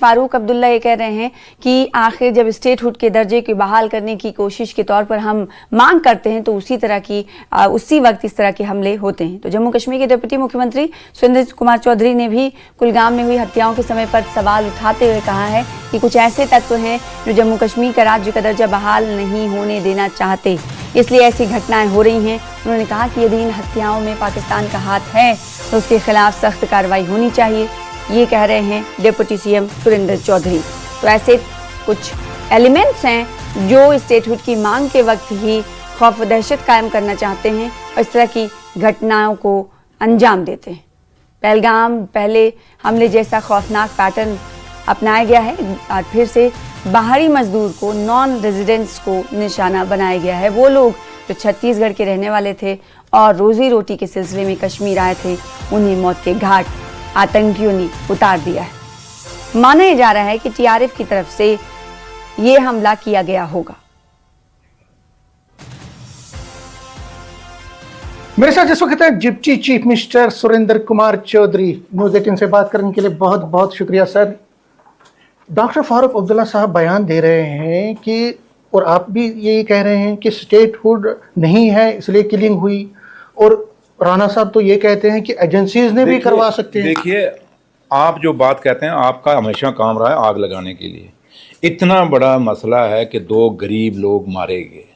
फारूक अब्दुल्ला ये कह रहे हैं कि आखिर जब स्टेटहुड के दर्जे को बहाल करने की कोशिश के तौर पर हम मांग करते हैं तो उसी वक्त इस तरह के हमले होते हैं। तो जम्मू कश्मीर के डिप्टी मुख्यमंत्री सुरेंद्र कुमार चौधरी ने भी कुलगाम में हुई हत्याओं के समय पर सवाल उठाते हुए कहा है कि कुछ ऐसे तत्व हैं जो जम्मू कश्मीर का राज्य का दर्जा बहाल नहीं होने देना चाहते, इसलिए ऐसी घटनाएं हो रही हैं। उन्होंने कहा कि यदि इन हत्याओं में पाकिस्तान का हाथ है तो उसके खिलाफ सख्त कार्रवाई होनी चाहिए। ये कह रहे हैं डिप्टी सीएम सुरेंद्र चौधरी। तो ऐसे कुछ एलिमेंट्स हैं जो स्टेटहुड की मांग के वक्त ही खौफ व दहशत कायम करना चाहते हैं और इस तरह की घटनाओं को अंजाम देते हैं। पहलगाम पहले हमले जैसा खौफनाक पैटर्न अपनाया गया है। आज फिर से बाहरी मजदूर को, नॉन रेजिडेंट्स को निशाना बनाया गया है। वो लोग जो छत्तीसगढ़ के रहने वाले थे और रोजी रोटी के सिलसिले में कश्मीर आए थे, उन्हें मौत के घाट आतंकियों ने उतार दिया है। माना जा रहा है कि टीआरएफ की तरफ से ये हमला किया गया होगा। मेरे साथ इस वक्त है deputy chief minister Surendra Kumar Chaudhary. News 18 से बात करने के लिए बहुत बहुत शुक्रिया सर। डॉक्टर फारूक अब्दुल्ला साहब बयान दे रहे हैं कि, और आप भी यही कह रहे हैं कि स्टेटहुड नहीं है इसलिए किलिंग हुई, और राणा साहब तो ये कहते हैं कि एजेंसीज ने भी करवा सकते हैं। देखिए, आप जो बात कहते हैं, आपका हमेशा काम रहा है आग लगाने के लिए। इतना बड़ा मसला है कि 2 गरीब लोग मारे गए,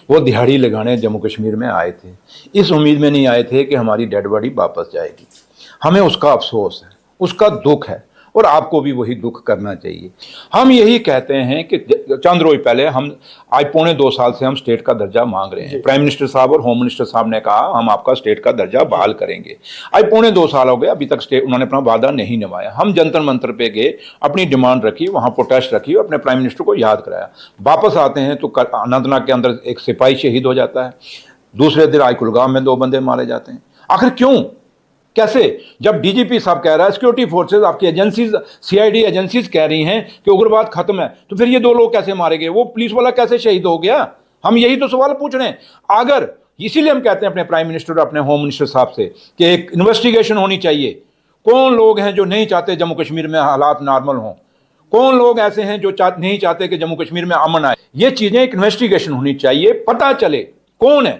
वो दिहाड़ी लगाने जम्मू कश्मीर में आए थे, इस उम्मीद में नहीं आए थे कि हमारी डेड बॉडी वापस जाएगी। हमें उसका अफसोस है, उसका दुख है, और आपको भी वही दुख करना चाहिए। हम यही कहते हैं कि चंद रोज पहले हम आज 2.25 साल से हम स्टेट का दर्जा मांग रहे हैं। प्राइम मिनिस्टर साहब और होम मिनिस्टर साहब ने कहा हम आपका स्टेट का दर्जा बहाल करेंगे। आज 2.25 साल हो गए, अभी तक स्टेट उन्होंने अपना वादा नहीं निभाया। हम जंतर मंतर पे गए, अपनी डिमांड रखी, वहाँ प्रोटेस्ट रखी और अपने प्राइम मिनिस्टर को याद कराया। वापस आते हैं तो अनंतनाग के अंदर एक सिपाही शहीद हो जाता है, दूसरे दिन आज कुलगाम में 2 बंदे मारे जाते हैं। आखिर क्यों, कैसे? जब डीजीपी साहब कह रहा है, सिक्योरिटी फोर्सेज, आपकी एजेंसीज, सीआईडी एजेंसीज कह रही हैं कि उग्रवाद खत्म है, तो फिर ये 2 लोग कैसे मारे गए? वो पुलिस वाला कैसे शहीद हो गया? हम यही तो सवाल पूछ रहे हैं। अगर इसीलिए हम कहते हैं अपने प्राइम मिनिस्टर और अपने होम मिनिस्टर साहब से कि एक इन्वेस्टिगेशन होनी चाहिए। कौन लोग हैं जो नहीं चाहते जम्मू कश्मीर में हालात नॉर्मल हों? कौन लोग ऐसे हैं जो नहीं चाहते कि जम्मू कश्मीर में अमन आए? ये चीजें एक इन्वेस्टिगेशन होनी चाहिए, पता चले कौन है।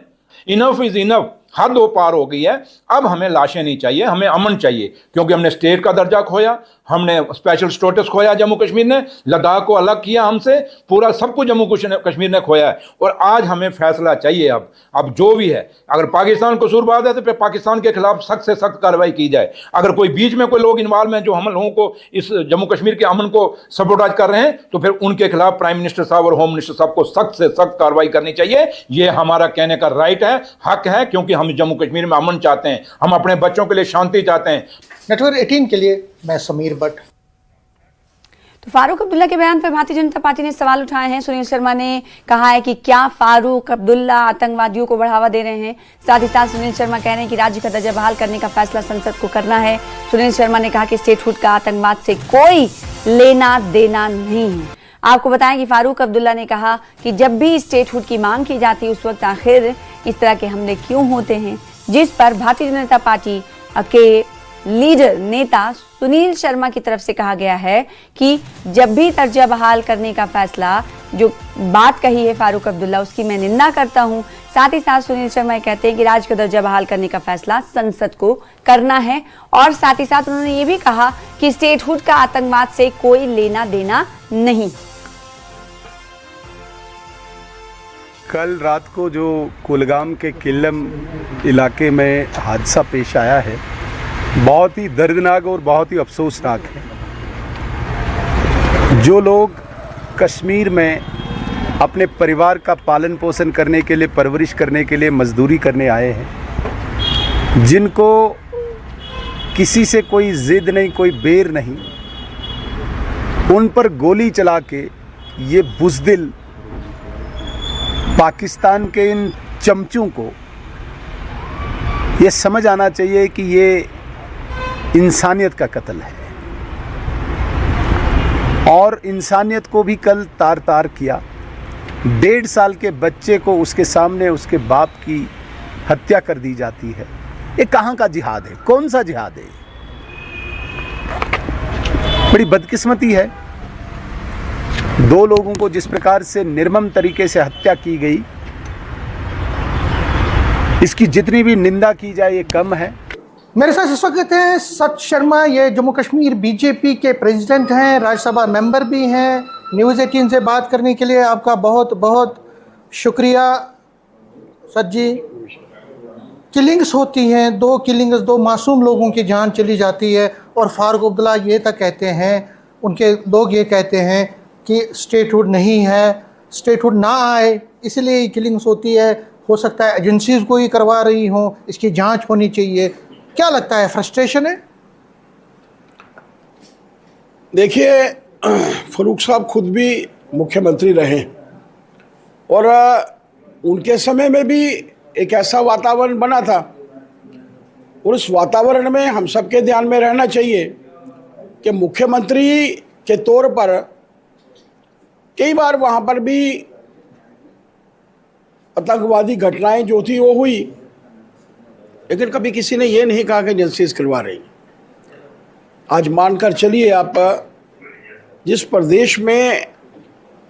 इनफ इज इनफ, हद हो पार हो गई है। अब हमें लाशें नहीं चाहिए, हमें अमन चाहिए, क्योंकि हमने स्टेट का दर्जा खोया, हमने स्पेशल स्टेटस खोया, जम्मू कश्मीर ने लद्दाख को अलग किया हमसे, पूरा सब कुछ जम्मू कश्मीर ने खोया है। और आज हमें फैसला चाहिए। अब जो भी है, अगर पाकिस्तान कसूरवार है तो फिर पाकिस्तान के खिलाफ सख्त से सख्त कार्रवाई की जाए। अगर कोई बीच में कोई लोग इन्वॉल्व हैं जो हम लोगों को इस जम्मू कश्मीर के अमन को सपोर्ट कर रहे हैं, तो फिर उनके खिलाफ प्राइम मिनिस्टर साहब और होम मिनिस्टर साहब को सख्त से सख्त कार्रवाई करनी चाहिए। ये हमारा कहने का राइट है, हक है, क्योंकि हम जम्मू कश्मीर में अमन चाहते हैं, हम अपने बच्चों के लिए शांति चाहते हैं। नेटवर्क 18 के लिए मैं समीर भट्ट। तो फारूक अब्दुल्ला के बयान पर भारतीय जनता पार्टी ने सवाल उठाए हैं। सुनील शर्मा ने कहा है कि क्या फारूक अब्दुल्ला आतंकवादियों को बढ़ावा दे रहे हैं। साथ ही साथ सुनील शर्मा कह रहे हैं कि राज्य का दर्जा बहाल करने का फैसला संसद को करना है। सुनील शर्मा ने कहा कि स्टेटहुड का आतंकवाद से कोई लेना देना नहीं है। आपको बताएं कि फारूक अब्दुल्ला ने कहा कि जब भी स्टेटहुड की मांग की जाती है उस वक्त आखिर इस तरह के हमले क्यों होते हैं, जिस पर भारतीय जनता पार्टी के लीडर नेता सुनील शर्मा की तरफ से कहा गया है कि जब भी दर्जा बहाल करने का फैसला, जो बात कही है फारूक अब्दुल्ला, उसकी मैं निंदा करता हूं। साथ ही साथ सुनील शर्मा कहते हैं कि राज्य का दर्जा बहाल करने का फैसला संसद को करना है। और साथ ही साथ उन्होंने ये भी कहा कि स्टेटहुड का आतंकवाद से कोई लेना देना नहीं। कल रात को जो कुलगाम के किल्लम इलाके में हादसा पेश आया है, बहुत ही दर्दनाक और बहुत ही अफसोसनाक है। जो लोग कश्मीर में अपने परिवार का पालन पोषण करने के लिए, परवरिश करने के लिए मजदूरी करने आए हैं, जिनको किसी से कोई जिद नहीं, कोई बेर नहीं, उन पर गोली चला के ये बुज़दिल पाकिस्तान के इन चमचों को ये समझ आना चाहिए कि ये इंसानियत का कत्ल है। और इंसानियत को भी कल तार तार किया। 1.5 साल के बच्चे को उसके सामने उसके बाप की हत्या कर दी जाती है। ये कहाँ का जिहाद है? कौन सा जिहाद है? बड़ी बदकिस्मती है। दो लोगों को जिस प्रकार से निर्मम तरीके से हत्या की गई, इसकी जितनी भी निंदा की जाए ये कम है। मेरे साथ इस वक्त हैं सत शर्मा, ये जम्मू कश्मीर बीजेपी के प्रेसिडेंट हैं, राज्यसभा मेंबर भी हैं। न्यूज़ 18 से बात करने के लिए आपका बहुत बहुत शुक्रिया सत जी। किलिंग्स होती हैं, दो मासूम लोगों की जान चली जाती है, और फारूक अब्दुल्ला ये तक कहते हैं, उनके लोग ये कहते हैं कि स्टेटहुड नहीं है, स्टेटहुड ना आए इसलिए ये किलिंग्स होती है। हो सकता है एजेंसीज को ही करवा रही हों, इसकी जांच होनी चाहिए। क्या लगता है, फ्रस्ट्रेशन है? देखिए, फारूक साहब खुद भी मुख्यमंत्री रहे और उनके समय में भी एक ऐसा वातावरण बना था, और उस वातावरण में हम सबके ध्यान में रहना चाहिए कि मुख्यमंत्री के तौर पर कई बार वहाँ पर भी आतंकवादी घटनाएं जो थी वो हुई, लेकिन कभी किसी ने ये नहीं कहा कि एजेंसीज करवा रही। आज मानकर चलिए आप, जिस प्रदेश में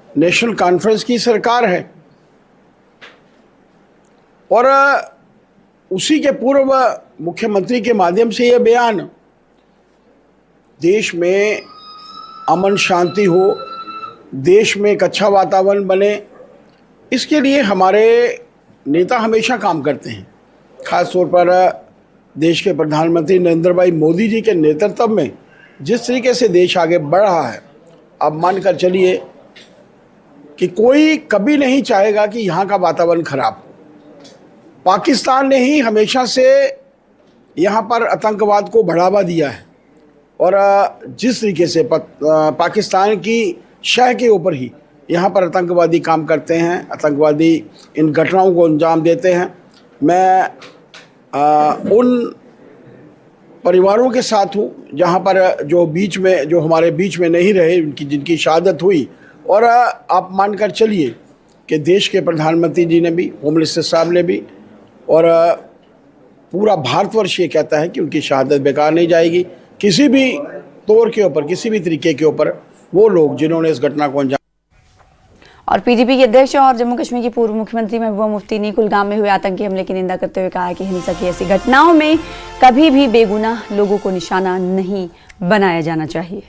नेशनल कॉन्फ्रेंस की सरकार है और उसी के पूर्व मुख्यमंत्री के माध्यम से ये बयान, देश में अमन शांति हो, देश में एक अच्छा वातावरण बने, इसके लिए हमारे नेता हमेशा काम करते हैं। ख़ास तौर पर देश के प्रधानमंत्री नरेंद्र भाई मोदी जी के नेतृत्व में जिस तरीके से देश आगे बढ़ रहा है, आप मानकर चलिए कि कोई कभी नहीं चाहेगा कि यहाँ का वातावरण खराब हो। पाकिस्तान ने ही हमेशा से यहाँ पर आतंकवाद को बढ़ावा दिया है, और जिस तरीके से पाकिस्तान की शह के ऊपर ही यहाँ पर आतंकवादी काम करते हैं, आतंकवादी इन घटनाओं को अंजाम देते हैं। मैं उन परिवारों के साथ हूँ जहाँ पर जो हमारे बीच में नहीं रहे, जिनकी शहादत हुई, और आप मानकर चलिए कि देश के प्रधानमंत्री जी ने भी, होम मिनिस्टर साहब ने भी, और पूरा भारतवर्ष ये कहता है कि उनकी शहादत बेकार नहीं जाएगी। किसी भी तौर के ऊपर, किसी भी तरीके के ऊपर वो लोग जिन्होंने इस घटना को अंजाम। और पीडीपी के अध्यक्ष और जम्मू कश्मीर की पूर्व मुख्यमंत्री महबूबा मुफ्ती ने कुलगाम में हुए आतंकी हमले की निंदा करते हुए कहा है कि हिंसा की ऐसी घटनाओं में कभी भी बेगुनाह लोगों को निशाना नहीं बनाया जाना चाहिए।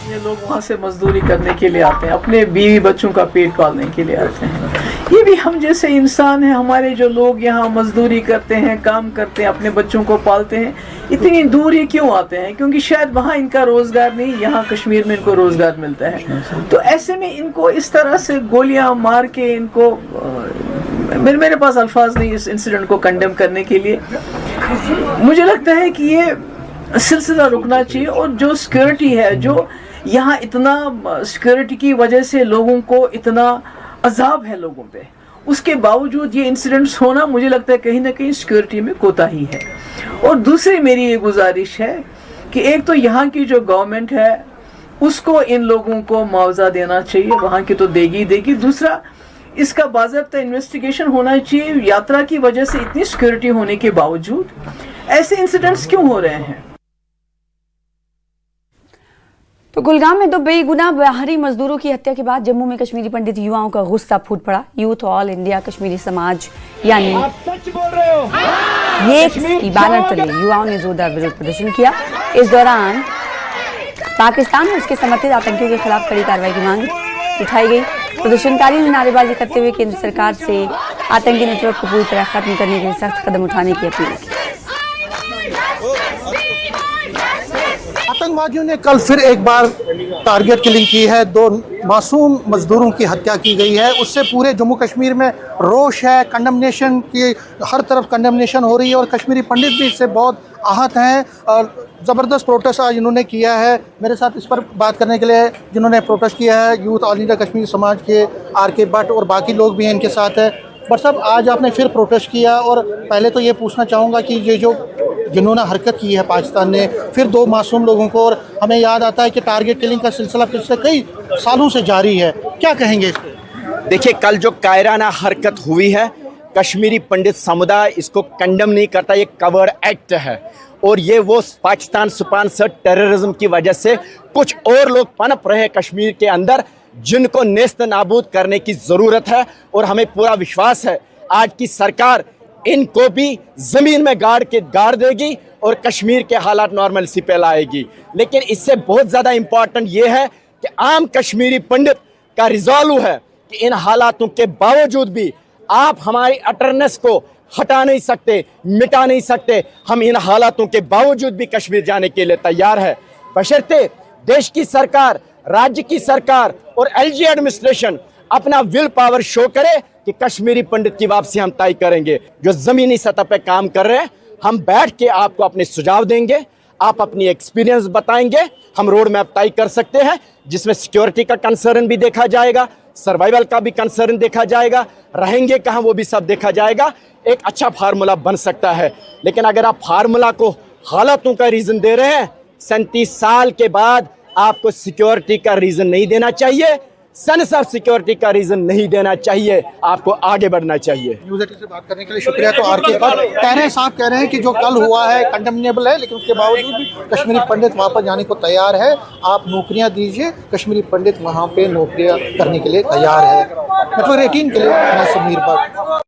ये लोग वहाँ से मजदूरी करने के लिए आते हैं, अपने बीवी बच्चों का पेट पालने के लिए आते हैं। ये भी हम जैसे इंसान हैं। हमारे जो लोग यहाँ मजदूरी करते हैं, काम करते हैं, अपने बच्चों को पालते हैं, इतनी दूर ही क्यों आते हैं? क्योंकि शायद वहाँ इनका रोजगार नहीं, यहाँ कश्मीर में इनको रोजगार मिलता है। तो ऐसे में इनको इस तरह से गोलियां मार के इनको मेरे पास अल्फाज नहीं इस इंसिडेंट को कंडेम करने के लिए। मुझे लगता है कि ये सिलसिला रुकना चाहिए, और जो सिक्योरिटी है, जो यहाँ इतना सिक्योरिटी की वजह से लोगों को इतना अजाब है लोगों पे, उसके बावजूद ये इंसिडेंट्स होना, मुझे लगता है कहीं ना कहीं सिक्योरिटी में कोताही है। और दूसरी मेरी ये गुजारिश है कि एक तो यहाँ की जो गवर्नमेंट है उसको इन लोगों को मुआवजा देना चाहिए, वहाँ की तो देगी। दूसरा, इसका बाज़ाब्ता इन्वेस्टिगेशन होना चाहिए। यात्रा की वजह से इतनी सिक्योरिटी होने के बावजूद ऐसे इंसिडेंट्स क्यों हो रहे हैं? तो कुलगाम में 2 बेगुनाह बाहरी मजदूरों की हत्या के बाद जम्मू में कश्मीरी पंडित युवाओं का गुस्सा फूट पड़ा। यूथ ऑल इंडिया कश्मीरी समाज यानी ये की बैनर तले युवाओं ने जोरदार विरोध प्रदर्शन किया। इस दौरान पाकिस्तान में उसके समर्थित आतंकियों के खिलाफ कड़ी कार्रवाई की मांग उठाई गई। प्रदर्शनकारियों ने नारेबाजी करते हुए केंद्र सरकार से आतंकी नेटवर्क को पूरी तरह खत्म करने के लिए सख्त कदम उठाने की अपील की। आतंकवादियों ने कल फिर एक बार टारगेट किलिंग की है। 2 मासूम मजदूरों की हत्या की गई है। उससे पूरे जम्मू कश्मीर में रोष है, कंडमनेशन की हर तरफ कंडमनेशन हो रही है, और कश्मीरी पंडित भी इससे बहुत आहत हैं और ज़बरदस्त प्रोटेस्ट आज इन्होंने किया है। मेरे साथ इस पर बात करने के लिए जिन्होंने प्रोटेस्ट किया है, यूथ ऑल इंडिया कश्मीरी समाज के RK भट्ट और बाकी लोग भी हैं इनके साथ है। बट साहब, आज आपने फिर प्रोटेस्ट किया, और पहले तो ये पूछना चाहूँगा कि ये जो जिन्होंने हरकत की है पाकिस्तान ने, फिर 2 मासूम लोगों को, और हमें याद आता है कि टारगेट किलिंग का सिलसिला पिछले कई सालों से जारी है, क्या कहेंगे इस पर? देखिए, कल जो कायराना हरकत हुई है, कश्मीरी पंडित समुदाय इसको कंडम नहीं करता, ये कवर एक्ट है। और ये वो पाकिस्तान स्पॉन्सर्ड टेररिज्म की वजह से कुछ और लोग पनप रहे कश्मीर के अंदर, जिनको नेस्त नाबूद करने की ज़रूरत है। और हमें पूरा विश्वास है आज की सरकार इनको भी ज़मीन में गाड़ देगी और कश्मीर के हालात नॉर्मलसी पे लाएगी। लेकिन इससे बहुत ज़्यादा इम्पॉर्टेंट ये है कि आम कश्मीरी पंडित का रिजॉल्व है कि इन हालातों के बावजूद भी आप हमारी अटरनेस को हटा नहीं सकते, मिटा नहीं सकते। हम इन हालातों के बावजूद भी कश्मीर जाने के लिए तैयार है, बशर्ते देश की सरकार, राज्य की सरकार और एलजी एडमिनिस्ट्रेशन अपना विल पावर शो करे कि कश्मीरी पंडित की वापसी हम तय करेंगे। जो जमीनी सतह पे काम कर रहे हैं, हम बैठ के आपको अपने सुझाव देंगे, आप अपनी एक्सपीरियंस बताएंगे, हम रोड मैप तय कर सकते हैं जिसमें सिक्योरिटी का कंसर्न भी देखा जाएगा, सर्वाइवल का भी कंसर्न देखा जाएगा, रहेंगे कहाँ वो भी सब देखा जाएगा। एक अच्छा फार्मूला बन सकता है। लेकिन अगर आप फार्मूला को हालातों का रीजन दे रहे हैं, 37 साल के बाद आपको सिक्योरिटी का रीजन नहीं देना चाहिए, सेंस ऑफ सिक्योरिटी का रीजन नहीं देना चाहिए, आपको आगे बढ़ना चाहिए। न्यूज़ 18 से बात करने के लिए शुक्रिया। तो आरके पर साहब कह रहे हैं कि जो कल हुआ है कंडेमनेबल है, लेकिन उसके बावजूद भी कश्मीरी पंडित वापस जाने को तैयार है। आप नौकरियां दीजिए, कश्मीरी पंडित वहां पे नौकरियां करने के लिए तैयार है। नेटवर्क 18 के लिए मैं समीर भट्ट।